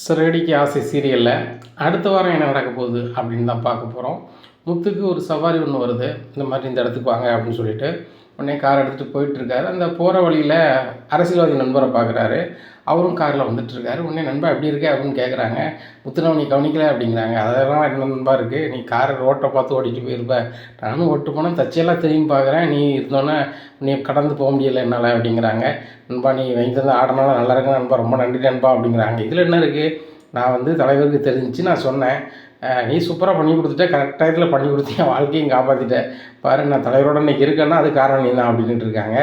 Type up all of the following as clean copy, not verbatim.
சிறகடிக்க ஆசை சீரியலில் அடுத்த வாரம் என்ன நடக்க போகுது அப்படின்னு தான் பார்க்க போகிறோம். முத்துக்கு ஒரு சவாரி ஒன்று வருது. இந்த மாதிரி இந்த இடத்துக்கு வாங்க அப்படின்னு சொல்லிட்டு உடனே கார் எடுத்துகிட்டு போயிட்டுருக்காரு. அந்த போகிற வழியில் அரசியல்வாதி நண்பரை பார்க்குறாரு. அவரும் காரில் வந்துட்டுருக்காரு. உடனே நண்பா எப்படி இருக்க அப்படின்னு கேட்குறாங்க. முத்துனா நீ கவனிக்கல அப்படிங்கிறாங்க. அதெல்லாம் என்ன நண்பா இருக்குது, நீ காரை ரோட்டை பார்த்து ஓட்டிகிட்டு போயிருப்ப, நானும் ஓட்டு போனேன், தச்செல்லாம் திரும்பி பார்க்குறேன், நீ இருந்தோன்னே நீ கடந்து போக முடியலை என்னால் அப்படிங்கிறாங்க. நண்பா நீ வாங்கி தந்த ஆடனால நல்லா இருக்கு நண்பா, ரொம்ப நன்றி நண்பா அப்படிங்கிறாங்க. இதில் என்ன இருக்குது, நான் வந்து தலைவருக்கு தெரிஞ்சிச்சு நான் சொன்னேன், நீ சூப்பராக பண்ணி கொடுத்துட்ட, கரெக்ட் டயத்தில் பண்ணி கொடுத்தீங்க, வாழ்க்கையும் காப்பாற்றிட்டேன் பாரு, நான் தலைவரோட இன்றைக்கி இருக்கேன்னா அது காரணம் நீ தான் அப்படின்ட்டு இருக்காங்க.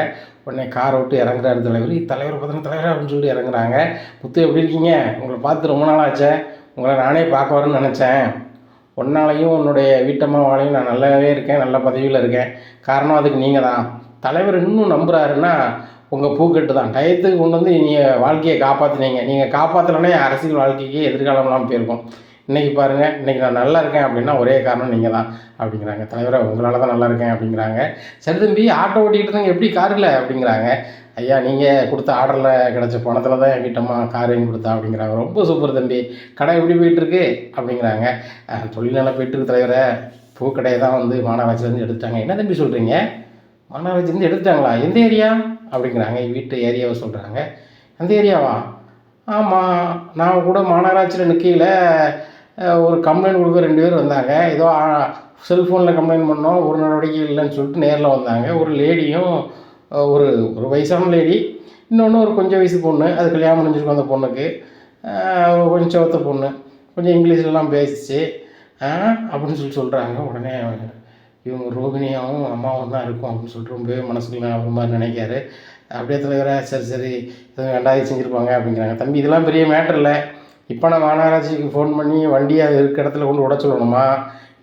உடனே காரை விட்டு இறங்குறாரு தலைவர். தலைவரை பார்த்தீங்கன்னா தலைவர் அப்படின்னு சொல்லிட்டு இறங்குறாங்க. முத்து எப்படி இருக்கீங்க, உங்களை பார்த்து ரொம்ப நாள் ஆச்சே, உங்களை நானே பார்க்க வரேன்னு நினச்சேன், உன்னாலையும் உன்னுடைய வீட்டம்மாவாலையும் நான் நல்லாவே இருக்கேன், நல்ல பதவியில் இருக்கேன், காரணம் அதுக்கு நீங்கள் தான். தலைவர் இன்னும் நம்புகிறாருன்னா உங்கள் பூக்கட்டு தான், டயத்துக்கு கொண்டு வந்து நீங்கள் வாழ்க்கையை காப்பாற்றினீங்க, நீங்கள் காப்பாற்றலன்னே அரசியல் வாழ்க்கைக்கு எதிர்காலம்லாம் போயிருக்கும். இன்றைக்கி பாருங்கள், இன்றைக்கி நான் நல்லா இருக்கேன் அப்படின்னா ஒரே காரணம் நீங்கள் தான் அப்படிங்கிறாங்க. தலைவரை உங்களால் தான் நல்லா இருக்கேன் அப்படிங்கிறாங்க. சரி தம்பி, ஆட்டோ ஓட்டிக்கிட்டு இருந்தாங்க, எப்படி கார் இல்லை அப்படிங்கிறாங்க. ஐயா நீங்கள் கொடுத்த ஆர்டரில் கிடச்ச பணத்தில் தான் என் வீட்டம்மா கார் வாங்கி கொடுத்தா அப்படிங்கிறாங்க. ரொம்ப சூப்பர் தம்பி, கடை எப்படி போயிட்டுருக்கு அப்படிங்கிறாங்க. தொழில் நல்லா போயிட்டுருக்கு தலைவரை, பூக்கடையை தான் வந்து மாநகராட்சியிலேருந்து எடுத்துட்டாங்க. என்ன தம்பி சொல்கிறீங்க, மாநகராட்சியிலேருந்து எடுத்துட்டாங்களா, எந்த ஏரியா அப்படிங்கிறாங்க. வீட்டு ஏரியாவை சொல்கிறாங்க. அந்த ஏரியாவா, ஆமாம், நான் கூட மாநகராட்சியில் நிற்கையில் ஒரு கம்ப்ளைண்ட் கொடுக்க 2 பேர் வந்தாங்க, ஏதோ செல்ஃபோனில் கம்ப்ளைண்ட் பண்ணோம், ஒரு நடவடிக்கை இல்லைன்னு சொல்லிட்டு நேரில் வந்தாங்க. ஒரு லேடியும் ஒரு ஒரு வயசான லேடி, இன்னொன்று ஒரு கொஞ்சம் வயசு பொண்ணு, அது கல்யாணம் முடிஞ்சிருக்கும் அந்த பொண்ணுக்கு, கொஞ்சம் சவத்த பொண்ணு, கொஞ்சம் இங்கிலீஷ்லலாம் பேசிச்சு அப்படின்னு சொல்கிறாங்க. உடனே இவங்க ரோகிணியாவும் அம்மாவும் தான் இருக்கும் அப்படின்னு சொல்லிட்டு ரொம்பவே மனசுக்குள்ள ஒரு மாதிரி நினைக்காரு. அப்படியே தலைவராக சரி சரி எதுவும் வேண்டாது செஞ்சுருப்பாங்க அப்படிங்கிறாங்க. தம்பி இதெல்லாம் பெரிய மேட்டர் இல்லை, இப்போ நான் மாநகராட்சிக்கு ஃபோன் பண்ணி வண்டியை அது இருக்க இடத்துல கொண்டு விட சொல்லணுமா,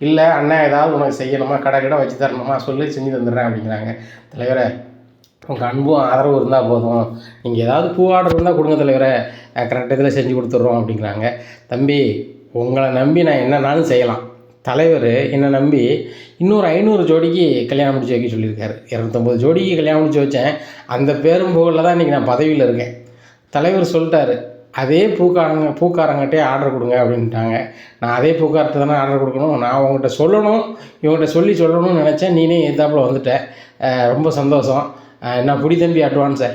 இல்லை அண்ணன் ஏதாவது உனக்கு செய்யணுமா, கடை கடை வச்சு தரணுமா, சொல்லி செஞ்சு தந்துடுறேன் அப்படிங்கிறாங்க. தலைவரை உங்கள் அன்பும் ஆதரவு இருந்தால் போதும், நீங்கள் ஏதாவது பூ ஆர்டர் இருந்தால் கொடுங்க தலைவரை, கரெக்டாக இதில் செஞ்சு கொடுத்துட்றோம் அப்படிங்கிறாங்க. தம்பி உங்களை நம்பி நான் என்னன்னாலும் செய்யலாம், தலைவர் என்னை நம்பி இன்னொரு 500 ஜோடிக்கு கல்யாணம் முடிச்சு வைக்க சொல்லியிருக்காரு. 250 ஜோடிக்கு கல்யாணம் முடிச்சு வச்சேன், அந்த பேரும் புகழில் தான் இன்றைக்கி நான் பதவியில் இருக்கேன். தலைவர் சொல்லிட்டாரு, அதே பூக்காரங்கிட்டே ஆர்டர் கொடுங்க அப்படின்ட்டாங்க. நான் அதே பூக்காரத்தை தானே ஆர்டர் கொடுக்கணும், நான் உங்கள்கிட்ட சொல்லணும், இவங்கள்ட்ட சொல்லணும்னு நினச்சேன், நீனே எத்தாப்பில் வந்துட்டேன், ரொம்ப சந்தோஷம். நான் பிடி தம்பி அட்வான்ஸை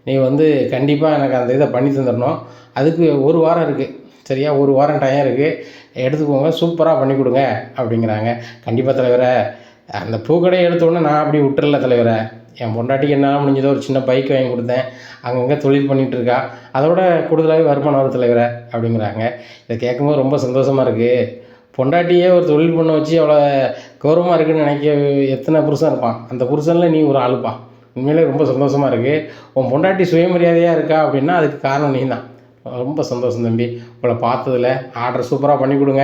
நீ வந்து கண்டிப்பாக எனக்கு அந்த இதை பண்ணி தந்துடணும், அதுக்கு 1 வாரம் இருக்குது சரியா, 1 வாரம் டைம் இருக்குது, எடுத்துக்கோங்க, சூப்பராக பண்ணி கொடுங்க அப்படிங்கிறாங்க. கண்டிப்பாக தலைவரை, அந்த பூக்கடையை எடுத்தோடனே நான் அப்படி விட்டுறல தலைவரை, என் பொண்டாட்டிக்கு என்னால் முடிஞ்சதோ ஒரு சின்ன பைக் வாங்கி கொடுத்தேன், அங்கங்கே தொழில் பண்ணிகிட்ருக்கா, அதோட கூடுதலாகவே வருமானம் வரும் தலைவரை அப்படிங்கிறாங்க. இதை கேட்கும்போது ரொம்ப சந்தோஷமாக இருக்குது. பொண்டாட்டியே ஒரு தொழில் பண்ண வச்சு அவ்வளோ கௌரவமாக இருக்குதுன்னு நினைக்க எத்தனை புருஷன் இருப்பான், அந்த புருஷனில் நீ ஒரு ஆளுப்பா, உண்மையிலே ரொம்ப சந்தோஷமாக இருக்குது. உன் பொண்டாட்டி சுயமரியாதையாக இருக்கா அப்படின்னா அதுக்கு காரணம் நீ தான். ரொம்ப சந்தோஷம் தம்பி, உங்களை பார்த்ததில், ஆர்டர் சூப்பராக பண்ணி கொடுங்க,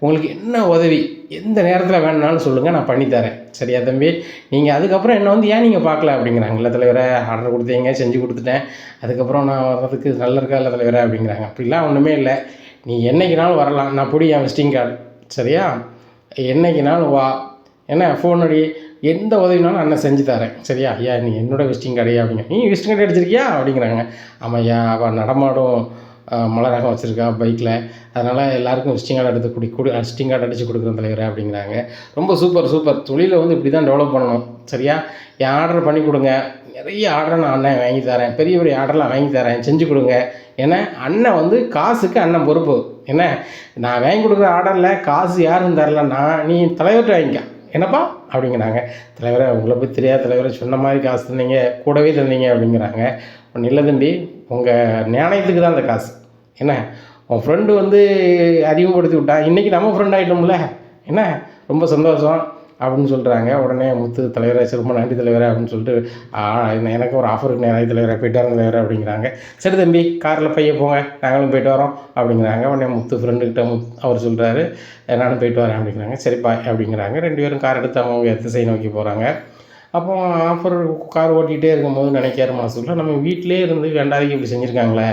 உங்களுக்கு என்ன உதவி எந்த நேரத்தில் வேணுனாலும் சொல்லுங்கள், நான் பண்ணித்தரேன் சரியா தம்பி. நீங்கள் அதுக்கப்புறம் என்ன வந்து ஏன் நீங்கள் பார்க்கல அப்படிங்கிறாங்க. இல்லை தலைவரை, ஆர்டர் கொடுத்தீங்க, செஞ்சு கொடுத்துட்டேன், அதுக்கப்புறம் நான் வர்றதுக்கு நல்லா இருக்கா இல்லை தலைவரை அப்படிங்கிறாங்க. அப்படிலாம் ஒன்றுமே இல்லை, நீ என்றைக்குனாலும் வரலாம், நான் பிடி என் விசிட்டிங் கார்டு சரியா, என்றைக்குனாலும் வா, என்ன ஃபோன் அடி, எந்த உதவினாலும் அண்ணன் செஞ்சு தரேன் சரியா. ஐயா நீ என்னோட விசிட்டிங் கார்டையா அப்படிங்க. நீ விசிட்டிங் கார்டு அடிச்சிருக்கியா அப்படிங்கிறாங்க. ஆமாய்யா, அவள் நடமாடும் மலராக வச்சுருக்கா பைக்கில், அதனால் எல்லாேருக்கும் விசிட்டிங் கார்டு எடுத்து விசிட்டிங் கார்டு அடித்து கொடுக்குறேன் தலைவரை அப்படிங்கிறாங்க. ரொம்ப சூப்பர், தொழிலை வந்து இப்படி தான் டெவலப் பண்ணணும் சரியா. என் ஆர்டர் பண்ணி கொடுங்க, நிறைய ஆர்டரை நான் அண்ணன் வாங்கி தரேன், பெரிய ஆர்டர்லாம் வாங்கி தரேன், செஞ்சு கொடுங்க. ஏன்னா அண்ணன் வந்து காசுக்கு அண்ணன் பொறுப்பு, என்ன நான் வாங்கி கொடுக்குற ஆர்டரில் காசு யாரும் தரலன்னா நீ தலைவர்கிட்ட வாங்கிக்க என்னப்பா அப்படிங்கிறாங்க. தலைவரை உங்களை பற்றி தெரியாத தலைவரை, சொன்ன மாதிரி காசு தந்தீங்க, கூடவே தந்தீங்க அப்படிங்கிறாங்க. ஒன்றும் இல்லை தம்பி, உங்கள் நியாயத்துக்கு தான் அந்த காசு, என்ன உன் ஃப்ரெண்டு வந்து அறிமுகப்படுத்தி விட்டான், இன்றைக்கி நம்ம ஃப்ரெண்ட் ஆகிட்டோம்ல, என்ன ரொம்ப சந்தோஷம் அப்படின்னு சொல்கிறாங்க. உடனே முத்து தலைவரை ரொம்ப நன்றி தலைவரை அப்படின்னு சொல்லிட்டு எனக்கு ஒரு ஆஃபருக்கு நன்றி தலைவரை, போய்ட்டு வரேன் தலைவரை அப்படிங்கிறாங்க. சரி தம்பி காரில் பைய போங்க, நாங்களும் போய்ட்டு வரோம் அப்படிங்கிறாங்க. உடனே முத்து ஃப்ரெண்டுக்கிட்ட அவர் சொல்கிறாரு, நானும் போய்ட்டு வரேன் அப்படிங்கிறாங்க. சரிப்பா அப்படிங்கிறாங்க. 2 பேரும் கார் எடுத்து அவங்க திசை நோக்கி போகிறாங்க. அப்போ ஆஃபர் கார் ஓட்டிகிட்டே இருக்கும்போது நினைக்கிற மனசுக்குள்ள, நம்ம வீட்டிலே இருந்து வேண்டாதைக்கு இப்படி செஞ்சுருக்காங்களே,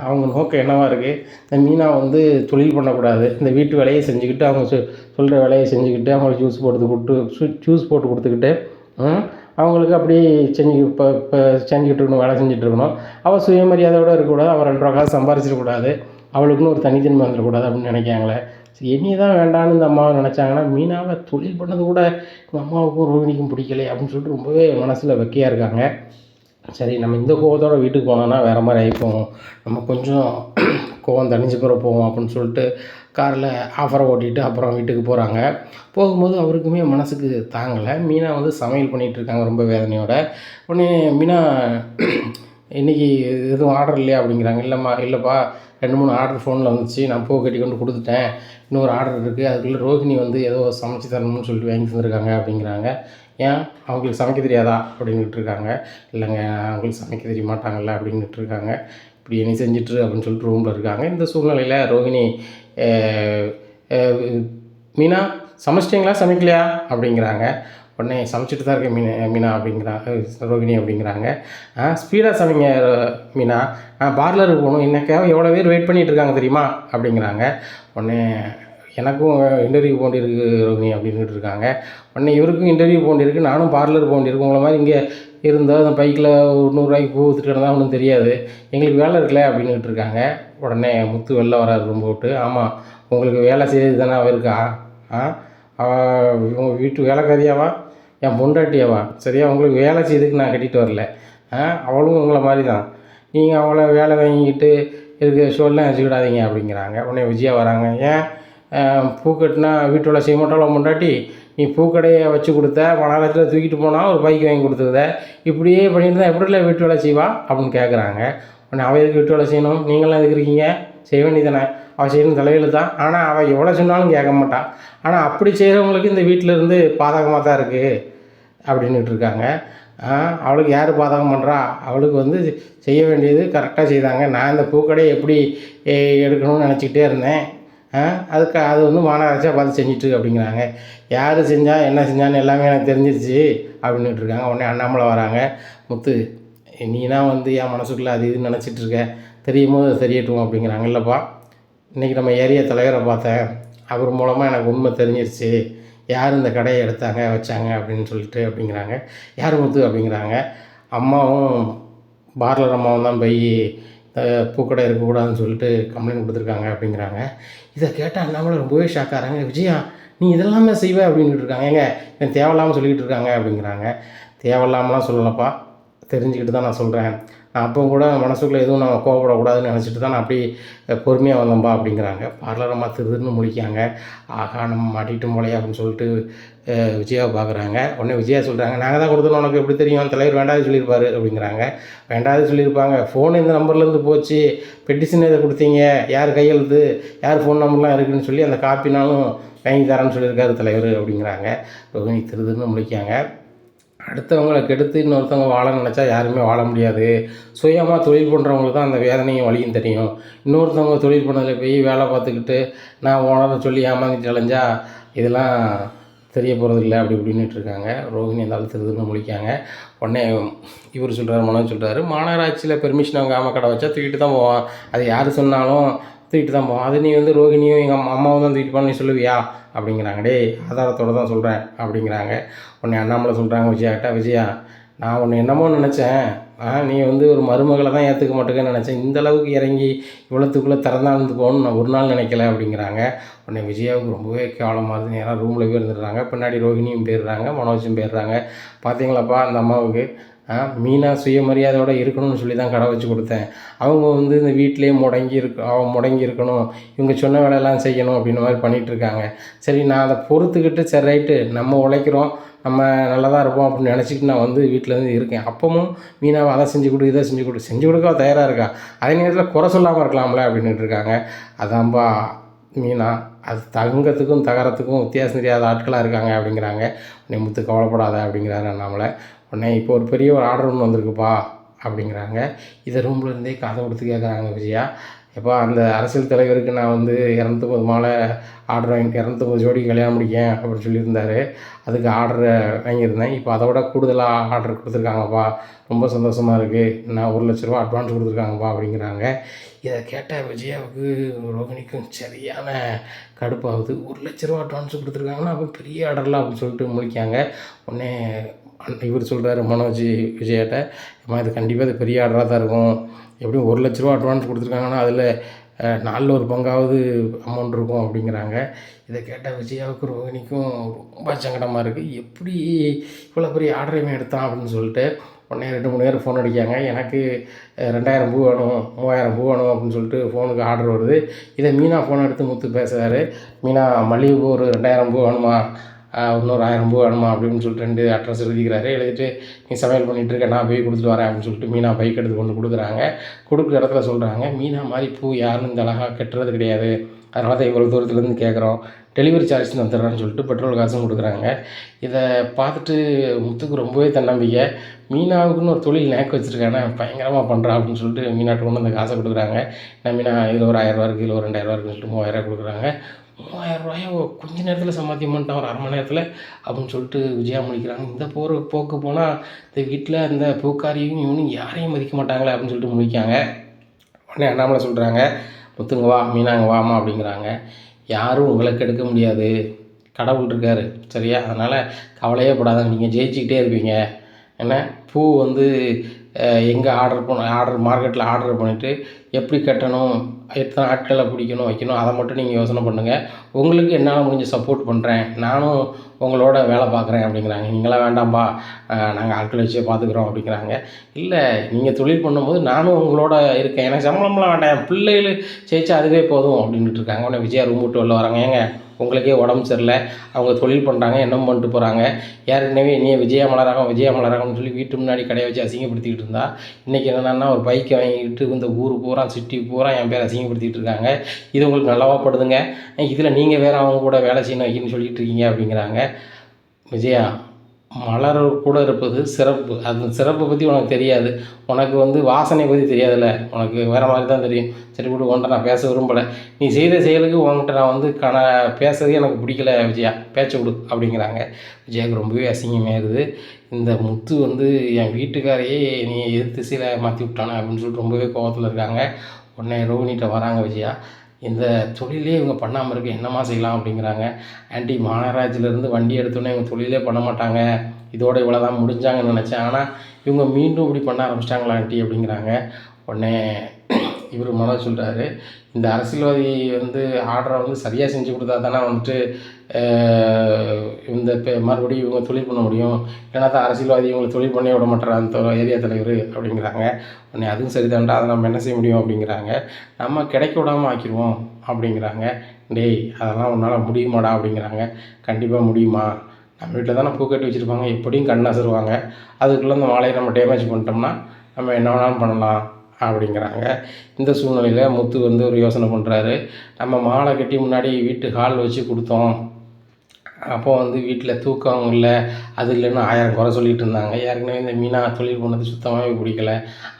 அவங்க நோக்கம் என்னவாக இருக்குது, இந்த மீனா வந்து தொழில் பண்ணக்கூடாது, இந்த வீட்டு வேலையை செஞ்சுக்கிட்டு அவங்க சொல்கிற வேலையை செஞ்சுக்கிட்டு அவங்களுக்கு ஜூஸ் போட்டு கொடுத்துக்கிட்டு அவங்களுக்கு அப்படியே செஞ்சுக்கிட்டு இருக்கணும், வேலை செஞ்சுட்டு இருக்கணும். அவள் சுயமரியாதையோடு இருக்கக்கூடாது, அவள் 2 ரூபா காசு சம்பாரிச்சிடக்கூடாது, அவளுக்குன்னு ஒரு தனித்தன்மை வந்துடக்கூடாது அப்படின்னு நினைக்காங்களே. சரி என்னைய தான் வேண்டான்னு இந்த அம்மாவை நினச்சாங்கன்னா, மீனாவை தொழில் பண்ணது கூட எங்கள் அம்மாவுக்கும் ரோகிணிக்கும் பிடிக்கலையே அப்படின்னு சொல்லிட்டு ரொம்பவே மனசில் வெக்கையாக இருக்காங்க. சரி நம்ம இந்த கோவத்தோட வீட்டுக்கு போனோம்னா வேறு மாதிரி ஆகிப்போம், நம்ம கொஞ்சம் கோவம் தணிஞ்ச பிறகு போவோம் அப்படின்னு சொல்லிட்டு காரில் ஆஃபரை ஓட்டிகிட்டு அப்புறம் வீட்டுக்கு போகிறாங்க. போகும்போது அவருக்குமே மனசுக்கு தாங்கலை. மீனா வந்து சமையல் பண்ணிகிட்ருக்காங்க ரொம்ப வேதனையோட. உடனே மீனா இன்றைக்கி எதுவும் ஆர்டர் இல்லையா அப்படிங்கிறாங்க. இல்லைம்மா, இல்லைப்பா 2-3 ஆர்டர் ஃபோனில் வந்துச்சு, நான் பூ கட்டி கொண்டு கொடுத்துட்டேன், இன்னொரு ஆர்டர் இருக்குது, அதுக்குள்ளே ரோகிணி வந்து ஏதோ சமைச்சு தரணும்னு சொல்லிட்டு வாங்கி தந்துருக்காங்க அப்படிங்கிறாங்க. ஏன் அவங்களுக்கு சமைக்க தெரியாதா அப்படின்னுட்டு இருக்காங்க. இல்லைங்க அவங்களுக்கு சமைக்க தெரிய மாட்டாங்கல்ல அப்படின்னுட்டு இருக்காங்க. இப்படி நீ செஞ்சிட்ரு அப்படின்னு சொல்லிட்டு ரூமில் இருக்காங்க. இந்த சூழ்நிலையில் ரோகிணி மீனா சமைச்சிட்டிங்களா சமைக்கலையா அப்படிங்கிறாங்க. உடனே சமைச்சிட்டு தான் இருக்கேன் மீனா அப்படிங்கிறாங்க ரோகிணி அப்படிங்கிறாங்க. ஸ்பீடாக சமைங்க மீனா, பார்லருக்கு போகணும், இன்னைக்காக எவ்வளோ பேர் வெயிட் பண்ணிகிட்டு இருக்காங்க தெரியுமா அப்படிங்கிறாங்க. உடனே எனக்கும் இன்டர்வியூ போக வேண்டியிருக்கு ரோகிணி அப்படின்ட்டு இருக்காங்க. உடனே இவருக்கும் இன்டர்வியூ போக வேண்டியிருக்கு, நானும் பார்லர் போக வேண்டியிருக்கு, உங்களை மாதிரி இங்கே இருந்தால் அந்த பைக்கில் ஒரு 100 ரூபாய்க்கு பூ விற்றுட்டு கிடந்தா ஒன்றும் தெரியாது, எங்களுக்கு வேலை இருக்குல்ல அப்படின்னுட்டு இருக்காங்க. உடனே முத்து வெளில வராரு ரொம்ப விட்டு. ஆமாம், உங்களுக்கு வேலை செய்யறது தானே அவ இருக்கா? இவங்க வீட்டு வேலைக்காரியாவா, என் பொண்டாட்டியாவா? சரியா, உங்களுக்கு வேலை செய்யறதுக்கு நான் கட்டிட்டு வரல. அவளும் உங்களை மாதிரி தான், நீங்கள் அவளை வேலை வாங்கிக்கிட்டு இருக்க ஷோல்லாம் வச்சுக்கிடாதீங்க அப்படிங்கிறாங்க. உடனே விஜயா வராங்க. ஏன் பூ கட்டினா வீட்டு வேலை செய்ய மாட்டாளோ பொண்டாட்டி, நீ பூக்கடையை வச்சு கொடுத்த, மணாலத்தில் தூக்கிட்டு போனால் ஒரு பைக் வாங்கி கொடுத்துருத, இப்படியே பண்ணிட்டு தான் எப்படில வீட்டு வேலை செய்வா அப்படின்னு கேட்குறாங்க. உடனே அவள் எதுக்கு வீட்டு வேலை செய்யணும், நீங்களாம் எதுக்கு இருக்கீங்க, செய்ய வேண்டியதானே, அவள் செய்யணும் தலையில் தான். ஆனால் அவள் எவ்வளோ சொன்னாலும் கேட்க மாட்டாள். ஆனால் அப்படி செய்கிறவங்களுக்கு இந்த வீட்டில் இருந்து பாதகமாக தான் இருக்குது அப்படின்னுட்டு இருக்காங்க. அவளுக்கு யார் பாதகம் பண்ணுறா, அவளுக்கு வந்து செய்ய வேண்டியது கரெக்டாக செய்தாங்க. நான் இந்த பூக்கடையை எப்படி எடுக்கணும்னு நினச்சிக்கிட்டே இருந்தேன், அதுக்கு அது வந்து மாநகராட்சியாக பார்த்து செஞ்சுட்டு அப்படிங்கிறாங்க. யார் செஞ்சால் என்ன செஞ்சான்னு எல்லாமே எனக்கு தெரிஞ்சிருச்சு அப்படின்னுட்டு இருக்காங்க. உடனே அண்ணாமலை வராங்க. முத்து, நீ தான் வந்து என் மனசுக்குள்ளே அது இதுன்னு நினச்சிட்டு இருக்க, தெரியும் போது அது தெரியட்டும் அப்படிங்கிறாங்க. இல்லைப்பா, இன்றைக்கி நம்ம ஏரியா தலைவரை பார்த்தேன், அவர் மூலமாக எனக்கு உண்மை தெரிஞ்சிருச்சு, யார் இந்த கடையை எடுத்தாங்க வச்சாங்க அப்படின்னு சொல்லிட்டு அப்படிங்கிறாங்க. யார் முத்து அப்படிங்கிறாங்க. அம்மாவும் பார்லர் அம்மாவும் தான் போய் பூக்கடை இருக்கக்கூடாதுன்னு சொல்லிட்டு கம்ப்ளைண்ட் கொடுத்துருக்காங்க அப்படிங்கிறாங்க. இதை கேட்டால் அண்ணாமலை ரொம்பவே ஷாக் ஆகிறாங்க. விஜயா, நீ இதெல்லாமே செய்வே அப்படின்ட்டு இருக்காங்க. ஏங்க எனக்கு தேவையில்லாமல் சொல்லிக்கிட்டு இருக்காங்க அப்படிங்கிறாங்க. தேவையில்லாமலாம் சொல்லலப்பா, தெரிஞ்சுக்கிட்டு தான் நான் சொல்கிறேன். நான் அப்போ கூட மனசுக்குள்ளே எதுவும் நான் கோவப்படக்கூடாதுன்னு நினச்சிட்டு தான் நான் அப்படி பொறுமையாக வந்தோம்பா அப்படிங்கிறாங்க. பார்லர் அம்மா திருதுன்னு முழிக்காங்க. ஆகா, நம்ம மாட்டிக்கிட்டு போலையா அப்படின்னு சொல்லிட்டு விஜயாவை பார்க்குறாங்க. உடனே விஜயா சொல்கிறாங்க, நாங்கள் தான் கொடுத்தோம், உனக்கு எப்படி தெரியும், தலைவர் வேண்டாது சொல்லியிருப்பார் அப்படிங்கிறாங்க. வேண்டாது சொல்லியிருப்பாங்க, ஃபோன் இந்த நம்பர்லேருந்து போச்சு, பெட்டிஷன் எதை கொடுத்தீங்க, யார் கையெழுத்து, யார் ஃபோன் நம்பர்லாம் இருக்குதுன்னு சொல்லி அந்த காப்பினாலும் வாங்கி தரேன்னு சொல்லியிருக்காரு தலைவர் அப்படிங்கிறாங்க. ரோகிணி திருதுன்னு முழிக்காங்க. அடுத்தவங்களை கெடுத்து இன்னொருத்தவங்க வாழ நினச்சா யாருமே வாழ முடியாது. சுயமாக தொழில் பண்ணுறவங்களுக்கு தான் அந்த வேதனையும் வலியும் தெரியும். இன்னொருத்தவங்க தொழில் பண்ணதில் போய் வேலை பார்த்துக்கிட்டு நான் ஓனர்னு சொல்லி ஏமாந்துட்டு அலைஞ்சா இதெல்லாம் தெரிய போகிறதில்ல அப்படி இப்படின்னுட்டு இருக்காங்க. ரோகிணி இருந்தாலும் திருதுன்னு முழிக்காங்க. உடனே இவர் சொல்கிறார், மனோஜ் சொல்கிறாரு, மாநகராட்சியில் பெர்மிஷன் வாங்காமல் கடை வச்சா தூக்கிட்டு தான் போவான், அது யார் சொன்னாலும் தூக்கிட்டு தான் போவான், அது நீ வந்து ரோகிணியும் எங்கள் அம்மாவும் தான் தூக்கிட்டு போன நீ சொல்லுவியா அப்படிங்கிறாங்க. டேய், ஆதாரத்தோடு தான் சொல்கிறேன் அப்படிங்கிறாங்க. உடனே அண்ணாமலை சொல்கிறாங்க விஜயாட்ட, விஜயா, நான் உன்னை என்னமோ நினச்சேன், நீ வந்து ஒரு மருமகளை தான் ஏற்றுக்க மாட்டேங்கன்னு நினச்சேன், இந்தளவுக்கு இறங்கி இவ்வளோத்துக்குள்ளே திறந்தாழ்ந்து போகணும்னு நான் ஒரு நாள் நினைக்கல அப்படிங்கிறாங்க. உடனே விஜயாவுக்கு ரொம்பவே கேவலமாக இருக்குது. நேராக ரூமில் போய் இருந்துடுறாங்க. பின்னாடி ரோகிணியும் போயிடுறாங்க, மனோஜும் போயிடுறாங்க. பார்த்தீங்களாப்பா அந்த அம்மாவுக்கு மீனா சுயமரியாதையோடு இருக்கணும்னு சொல்லி தான் கடை வச்சு கொடுத்தேன், அவங்க வந்து இந்த வீட்டிலே முடங்கி இருக்கணும், இவங்க சொன்ன வேலையெல்லாம் செய்யணும் அப்படின்ற மாதிரி பண்ணிகிட்ருக்காங்க. சரி, நான் அதை பொறுத்துக்கிட்டு சரி ரைட்டு நம்ம உழைக்கிறோம், நம்ம நல்லா தான் இருப்போம் அப்படின்னு நினச்சிக்கிட்டு நான் வந்து வீட்டிலேருந்து இருக்கேன். அப்பவும் மீனாவை அதை செஞ்சு கொடு இதை செஞ்சு கொடுக்க தயாராக இருக்கா, அதே நேரத்தில் குறை சொல்லாமல் இருக்கலாம்ல அப்படின்ட்டு இருக்காங்க. அதான்பா மீனா, அது தங்கத்துக்கும் தகரத்துக்கும் வித்தியாசம் தெரியாத ஆட்களாக இருக்காங்க அப்படிங்கிறாங்க. நீ முத்து கவலைப்படாத அப்படிங்கிறாரு அண்ணாமலை. உடனே இப்போ ஒரு பெரிய ஒரு ஆர்டர் ஒன்று வந்திருக்குப்பா அப்படிங்கிறாங்க. இதை ரூமில் இருந்தே கதை கொடுத்து கேட்குறாங்க விஜயா. எப்போ அந்த அரசியல் தலைவருக்கு நான் வந்து 250 மாலை ஆர்டர் வாங்கி 250 ஜோடி கல்யாணம் முடிக்கேன் அப்படின்னு சொல்லியிருந்தாரு, அதுக்கு ஆர்டரை வாங்கியிருந்தேன், இப்போ அதை விட கூடுதலாக ஆர்டர் கொடுத்துருக்காங்கப்பா, ரொம்ப சந்தோஷமாக இருக்குது, நான் 1,00,000 ரூபா அட்வான்ஸ் கொடுத்துருக்காங்கப்பா அப்படிங்கிறாங்க. இதை கேட்ட விஜயாவுக்கு ரோகிணிக்கும் சரியான கடுப்பாகுது. 1,00,000 ரூபா அட்வான்ஸ் கொடுத்துருக்காங்கன்னா அப்போ பெரிய ஆர்டர்லாம் அப்படின்னு சொல்லிட்டு முடிக்காங்க. உடனே இவர் சொல்கிறாரு மனோஜ் விஜயாட்ட, இது கண்டிப்பாக அது பெரிய ஆர்டராக தான் இருக்கும், எப்படியும் 1,00,000 ரூபா அட்வான்ஸ் கொடுத்துருக்காங்கன்னா அதில் நாலில் ஒரு பங்காவது அமௌண்ட் இருக்கும் அப்படிங்கிறாங்க. இதை கேட்டால் விஜயாவுக்கும் ரோஹிணிக்கும் ரொம்ப சங்கடமாக இருக்குது. எப்படி இவ்வளோ பெரிய ஆர்டரையுமே எடுத்தான் அப்படின்னு சொல்லிட்டு உடனே 2-3 பேர் ஃபோன் அடிக்காங்க. எனக்கு 2000 பூ வேணும், 3000 பூ வேணும் அப்படின்னு சொல்லிட்டு ஃபோனுக்கு ஆர்டர் வருது. இதை மீனா ஃபோன் எடுத்து முத்து பேசுகிறாரு. மீனா மல்லிகைப்பூ ஒரு 2000 பூ வேணுமா, இன்னொரு 1000 பூ வேணுமா அப்படின்னு சொல்லிட்டு 2 அட்ரஸ் எழுதிக்கிறாரு. எழுதிட்டு நீ சமையல் பண்ணிகிட்ருக்க, நான் போய் கொடுத்துட்டு வரேன் அப்படின்னு சொல்லிட்டு மீனா பைக் எடுத்து கொண்டு கொடுக்குறாங்க. கொடுக்குற இடத்துல சொல்கிறாங்க, மீனா மாதிரி பூ யாரும் இந்த அழகாக கட்டுறது கிடையாது, அதனால தான் இவ்வளோ தூரத்துலேருந்து கேட்குறோம், டெலிவரி சார்ஜ் வந்துடுறேன்னு சொல்லிட்டு பெட்ரோல் காசும் கொடுக்குறாங்க. இதை பார்த்துட்டு முத்துக்கு ரொம்பவே தன்னம்பிக்கை. மீனாவுக்குன்னு ஒரு தொழில் நேக்கு வச்சுருக்கானே, பயங்கரமாக பண்ணுறா அப்படின்னு சொல்லிட்டு மீனாட்ட கொண்டு அந்த காசை கொடுக்குறாங்க. மீனா இதில் ஒரு 1000 இருக்குது, இதில் ஒரு 2000 இருக்குன்னு சொல்லிட்டு 3000 கொடுக்குறாங்க. 3000 கொஞ்ச நேரத்தில் சம்பாத்தியம் பண்ணிட்டான், ஒரு 1/2 மணி நேரத்தில் அப்படின்னு சொல்லிட்டு விஜயா முடிக்கிறாங்க. இந்த போக்கு போனால் இந்த வீட்டில் அந்த பூக்காரியும் இவனும் யாரையும் மதிக்க மாட்டாங்களே அப்படின்னு சொல்லிட்டு முடிக்காங்க. உடனே அண்ணாமலை சொல்கிறாங்க, முத்துங்க வா, மீனாங்க வாமா அப்படிங்கிறாங்க. யாரும் உங்களை கெடுக்க முடியாது, கடவுள் இருக்கார் சரியா, அதனால் கவலையே படாதாங்க, நீங்கள் ஜெயிச்சுக்கிட்டே இருப்பீங்க. என்ன பூ எங்கே மார்க்கெட்டில் ஆர்டர் பண்ணிவிட்டு எப்படி கட்டணும், எத்தனை ஆட்களை பிடிக்கணும் வைக்கணும், அதை மட்டும் நீங்கள் யோசனை பண்ணுங்கள். உங்களுக்கு என்னால் முடிஞ்ச சப்போர்ட் பண்ணுறேன், நானும் உங்களோட வேலை பார்க்குறேன் அப்படிங்கிறாங்க. நீங்களாம் வேண்டாம்ப்பா, நாங்கள் ஆட்களை வச்சே பார்த்துக்குறோம் அப்படிங்கிறாங்க. இல்லை, நீங்கள் தொழில் பண்ணும்போது நானும் உங்களோட இருக்கேன், எனக்கு சம்பளம்லாம் வேண்டாம், என் பிள்ளைகள் ஜெயிச்சா அதுவே போதும் அப்படின்ட்டு இருக்காங்க. உடனே விஜயா ரூம் விட்டு வெளில வராங்க. ஏங்க உங்களுக்கே உடம்பு சரியில்லை, அவங்க தொழில் பண்ணுறாங்க, என்னமோ பண்ணிட்டு போகிறாங்க, ஏற்கனவே நீ விஜயா மலராகம்னு சொல்லி வீட்டு முன்னாடி கடையை வச்சு அசிங்கப்படுத்திக்கிட்டு இருந்தா, இன்றைக்கி என்னென்னா ஒரு பைக்கை வாங்கிக்கிட்டு இந்த ஊர் பூரா சிட்டி பூரா என் பேர் அசிங்கப்படுத்திக்கிட்டு இருக்காங்க, இது உங்களுக்கு நல்லாவா படுதுங்க, இதில் நீங்கள் வேறு அவங்க கூட வேலை செய்யணும் வைக்கணும்னு சொல்லிகிட்டு இருக்கீங்க அப்படிங்கிறாங்க. விஜயா, மலர் கூட இருப்பது சிறப்பு, அந்த சிறப்பை பற்றி உனக்கு தெரியாது, உனக்கு வாசனை பற்றி தெரியாதுல்ல, உனக்கு வேறு மாதிரி தான் தெரியும். சரி விடு, உன்கிட்ட நான் பேச விரும்பலை, நீ செய்த செயலுக்கு உன்கிட்ட நான் பேசுறது எனக்கு பிடிக்கல விஜயா, பேச்ச விடு அப்படிங்கிறாங்க. விஜயாவுக்கு ரொம்பவே அசிங்கமாயிருது. இந்த முத்து என் வீட்டுக்காரையே நீ எதிர் திசையில் மாற்றி விட்டானே அப்படின்னு சொல்லிட்டு ரொம்பவே கோபத்தில் இருக்காங்க. உடனே ரோஹிணிகிட்ட வராங்க விஜயா, இந்த தொழிலே இவங்க பண்ணாமல் இருக்க என்னம்மா செய்யலாம் அப்படிங்கிறாங்க. ஆண்டி, மாநகராட்சியிலேருந்து வண்டி எடுத்தோன்னே இவங்க தொழிலே பண்ண மாட்டாங்க, இதோட இவ்வளோ தான் முடிஞ்சாங்கன்னு நினச்சேன், ஆனால் இவங்க மீண்டும் இப்படி பண்ண ஆரம்பிச்சிட்டாங்களா ஆண்டி அப்படிங்கிறாங்க. உடனே இவர் மனோஜ் சொல்கிறாரு, இந்த அரசியல்வாதி ஆர்டரை சரியாக செஞ்சு கொடுத்தா தானே மறுபடியும் இவங்க தொழில் பண்ண முடியும், இல்லைனா தான் அரசியல்வாதி இவங்களை தொழில் பண்ணி விட மாட்டார் அந்த ஏரியா தலைவர் அப்படிங்கிறாங்க. உடனே அதுவும் சரிதான்டா, அதை நம்ம என்ன செய்ய முடியும் அப்படிங்கிறாங்க. நம்ம கிடைக்க விடாமல் ஆக்கிடுவோம் அப்படிங்கிறாங்க. டேய், அதெல்லாம் உன்னால் முடியுமாடா அப்படிங்கிறாங்க. கண்டிப்பாக முடியுமா, நம்ம வீட்டில் தானே பூ கட்டி வச்சுருப்பாங்க, எப்படியும் கண் அசருவாங்க, அதுக்குள்ளே இந்த மாலையை நம்ம டேமேஜ் பண்ணிட்டோம்னா நம்ம என்ன வேணாலும் பண்ணலாம் அப்படிங்கிறாங்க. இந்த சூழ்நிலையில் முத்து ஒரு யோசனை பண்ணுறாரு. நம்ம மாலை கட்டி முன்னாடி வீட்டு ஹால் வச்சு கொடுத்தோம், அப்போ வீட்டில் தூக்கம் இல்லை, அது இல்லைன்னு 1000 குறை சொல்லிகிட்டு இருந்தாங்க. ஏற்கனவே இந்த மீனா தொழில் பண்ணது சுத்தமாகவே பிடிக்கல,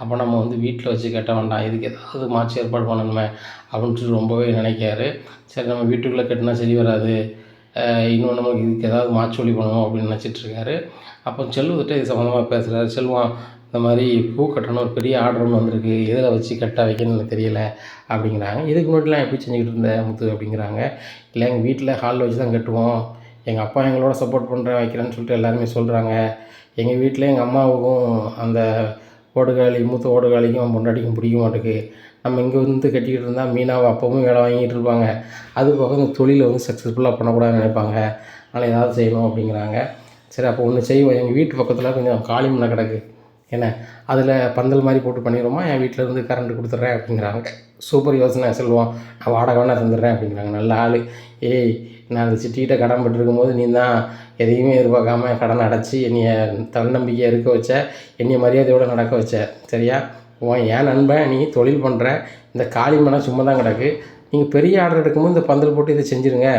அப்போ நம்ம வீட்டில் வச்சு கட்ட வேண்டாம், இதுக்கு ஏதாவது மாற்றி ஏற்பாடு பண்ணணுமே அப்படின்ட்டு ரொம்பவே நினைக்காரு. சரி, நம்ம வீட்டுக்குள்ளே கட்டினா சரி வராது, இன்னொன்று நமக்கு இதுக்கு ஏதாவது மாற்றி வழி பண்ணணும் அப்படின்னு நினச்சிட்ருக்காரு. அப்போ செல்வத்திட்ட இது சம்மந்தமாக பேசுகிறாரு. செல்வம், இந்த மாதிரி பூ கட்டணும், ஒரு பெரிய ஆர்டர்னு வந்திருக்கு, எதில் வச்சு கட்ட வைக்கணும்னு எனக்கு தெரியலை அப்படிங்கிறாங்க. இதுக்கு முன்னாடிலாம் எப்படி செஞ்சுக்கிட்டு இருந்தேன் முத்து அப்படிங்கிறாங்க. இல்லை, எங்கள் வீட்டில் ஹாலில் வச்சு தான் கட்டுவோம், எங்கள் அப்பா எங்களோட சப்போர்ட் பண்ணுறேன் வைக்கிறேன்னு சொல்லிட்டு எல்லாருமே சொல்கிறாங்க. எங்கள் வீட்டில் எங்கள் அம்மாவுக்கும் அந்த மூத்த ஓடுகாலிக்கும் பொண்டாட்டிக்கும் பிடிக்க மாட்டேங்குது. நம்ம இங்கே கட்டிக்கிட்டு இருந்தால் மீனாவை அப்பவும் வேலை வாங்கிட்டு இருப்பாங்க, அது போக இந்த தொழிலை சக்ஸஸ்ஃபுல்லாக பண்ணக்கூடாதுன்னு நினைப்பாங்க, அதனால் ஏதாவது செய்யணும் அப்படிங்கிறாங்க. சரி, அப்போ ஒன்று செய்வோம், எங்கள் வீட்டு பக்கத்தில் கொஞ்சம் காளி மண்ணை கிடக்கு, என்ன அதில் பந்தல் மாதிரி போட்டு பண்ணிடுவோமா, என் வீட்டிலேருந்து கரண்ட் கொடுத்துட்றேன் அப்படிங்கிறாங்க. சூப்பர் யோசனை செல்வம், நான் வாடகை வேணா தந்துடுறேன் அப்படிங்கிறாங்க. நல்ல ஆள். ஏய், நான் அந்த சிட்டிகிட்ட கடன் பட்டுருக்கும்போது நீ தான் எதையுமே எதிர்பார்க்காம கடனை அடைச்சி என்னைய தன்னம்பிக்கையாக இருக்க வச்ச, என்னைய மரியாதையோடு நடக்க வச்ச, சரியா, ஏன் நண்பன், நீ தொழில் பண்ணுற, இந்த காளி மனை சும்மா தான் கிடக்கு, நீங்கள் பெரிய ஆர்டர் எடுக்கும்போது இந்த பந்தல் போட்டு இதை செஞ்சுருங்க,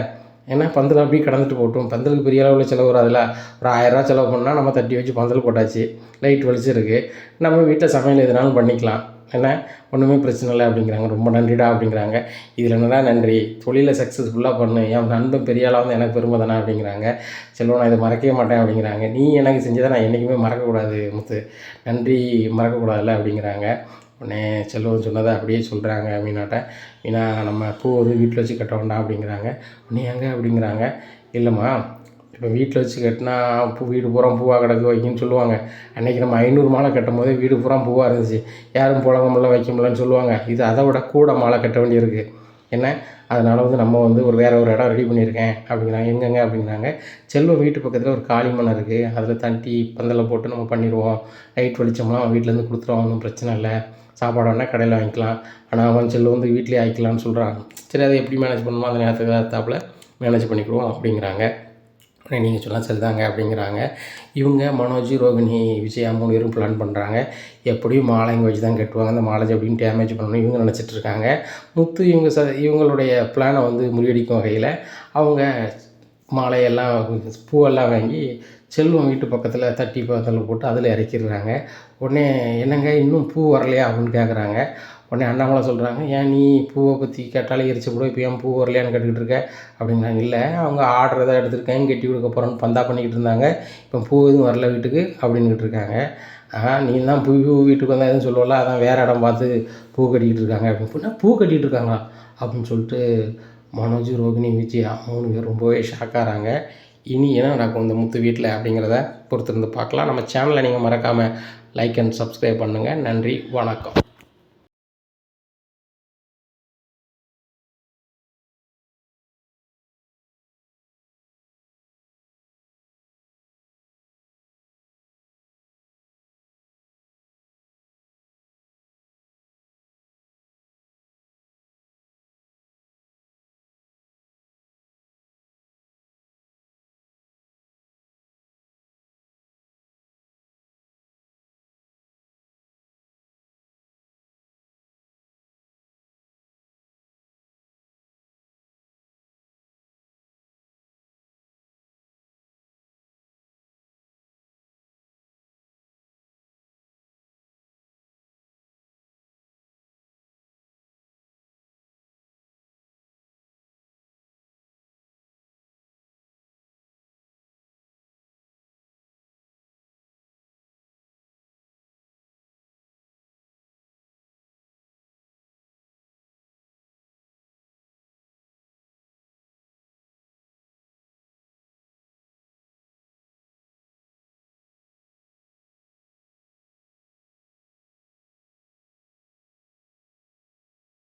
ஏன்னா பந்தல் அப்படியே கடந்துட்டு போட்டும், பந்தலுக்கு பெரிய அளவில் செலவு வராதுல, ஒரு 1000 ரூபா செலவு பண்ணால் நம்ம தட்டி வச்சு பந்தல் போட்டாச்சு, லைட் வெளிச்சிருக்கு, நம்ம வீட்டில் சமையல் எதுனாலும் பண்ணிக்கலாம், என்ன ஒன்றுமே பிரச்சனை இல்லை அப்படிங்கிறாங்க. ரொம்ப நன்றிடா அப்படிங்கிறாங்க. இதில் என்னடா நன்றி, தொழிலை சக்ஸஸ்ஃபுல்லாக பண்ணு, என் நண்பன் பெரிய ஆளாக எனக்கு பெருமை தானே அப்படிங்கிறாங்க. செல்வம், நான் இதை மறக்கவே மாட்டேன் அப்படிங்கிறாங்க. நீ எனக்கு செஞ்சதை நான் என்றைக்குமே மறக்கக்கூடாது முத்து, நன்றி மறக்கக்கூடாதுல்ல அப்படிங்கிறாங்க. உடனே செல்வம் சொன்னதை அப்படியே சொல்கிறாங்க மீனாட்ட. மீனா, நம்ம பூ வீட்டில் வச்சு கட்ட வேண்டாம் அப்படிங்கிறாங்க. நீ எங்கே அப்படிங்கிறாங்க. இல்லைம்மா, இப்போ வீட்டில் வச்சு கட்டினா வீடு பூரா பூவாக கிடக்கு வைக்கின்னு சொல்லுவாங்க. அன்றைக்கி நம்ம 500 மாலை கட்டும் போதே வீடு பூரா பூவாக இருந்துச்சு. யாரும் புழங்க முடியல வைக்க முடியலன்னு சொல்லுவாங்க. இது அதை விட கூட மாலை கட்ட வேண்டியிருக்கு. என்ன அதனால் நம்ம ஒரு வேறு ஒரு இடம் ரெடி பண்ணியிருக்கேன் அப்படிங்கிறாங்க. எங்கெங்க அப்படிங்கிறாங்க. செல்வம் வீட்டு பக்கத்தில் ஒரு காலி மனை இருக்குது. அதில் தட்டி பந்தலை போட்டு நம்ம பண்ணிடுவோம். லைட் வெளிச்சம்லாம் வீட்டிலேருந்து கொடுத்துருவோம், ஒன்றும் பிரச்சனை இல்லை. சாப்பாடு வேணால் கடையில் வாங்கிக்கலாம். ஆனால் அவன் செல்வம் வீட்டிலே ஆகிக்கலான்னு சொல்கிறாங்க. சரி, அதை எப்படி மேனேஜ் பண்ணணுமோ அந்த நேரத்துக்கு ஏற்றாப்புல மேனேஜ் பண்ணிக்குவோம் அப்படிங்கிறாங்க. உடனே நீங்கள் சொல்லலாம் சரிதாங்க அப்படிங்கிறாங்க. இவங்க மனோஜ், ரோகிணி, விஜயா 3 பேரும் பிளான் பண்ணுறாங்க. எப்படியும் மாலை இங்கே வச்சு தான் கட்டுவாங்க. அந்த மாலை எப்படின்னு டேமேஜ் பண்ணணும் இவங்க நினச்சிட்ருக்காங்க. முத்து இவங்களுடைய பிளானை முறியடிக்கும் வகையில் அவங்க மாலையெல்லாம் பூவெல்லாம் வாங்கி செல்வம் வீட்டு பக்கத்தில் தட்டி பக்கத்தில் போட்டு அதில் இறக்கிடுறாங்க. உடனே என்னங்க இன்னும் பூ வரலையா அப்படின்னு கேட்குறாங்க. உடனே அண்ணாமலை சொல்கிறாங்க, ஏன் நீ பூவை பற்றி கேட்டாலே எரிச்சு கூட இப்போ ஏன் பூ வரலையான்னு கேட்டுக்கிட்டு இருக்க அப்படிங்கிறாங்க. இல்லை, அவங்க ஆர்டர் தான் எடுத்துருக்கேன், கட்டி கொடுக்க போகிறோன்னு பந்தா பண்ணிக்கிட்டு இருந்தாங்க. இப்போ பூ எதுவும் வரல வீட்டுக்கு அப்படின்னுக்கிட்டு இருக்காங்க. நீ தான் பூ வீட்டுக்கு வந்தால் எதுவும் சொல்லுவல, அதான் வேறு இடம் பார்த்து பூ கட்டிக்கிட்டு இருக்காங்க அப்படின்னு. பூ கட்டிகிட்டு இருக்காங்களா அப்படின்னு சொல்லிட்டு மனோஜ், ரோகிணி, விஜயா 3 பேர் ரொம்பவே ஷாக்காகிறாங்க. இனி என்ன நடக்கும் இந்த முத்து வீட்டில் அப்படிங்கிறத பொறுத்திருந்து பார்க்கலாம். நம்ம சேனலை நீங்கள் மறக்காமல் லைக் அண்ட் சப்ஸ்கிரைப் பண்ணுங்கள். நன்றி, வணக்கம்.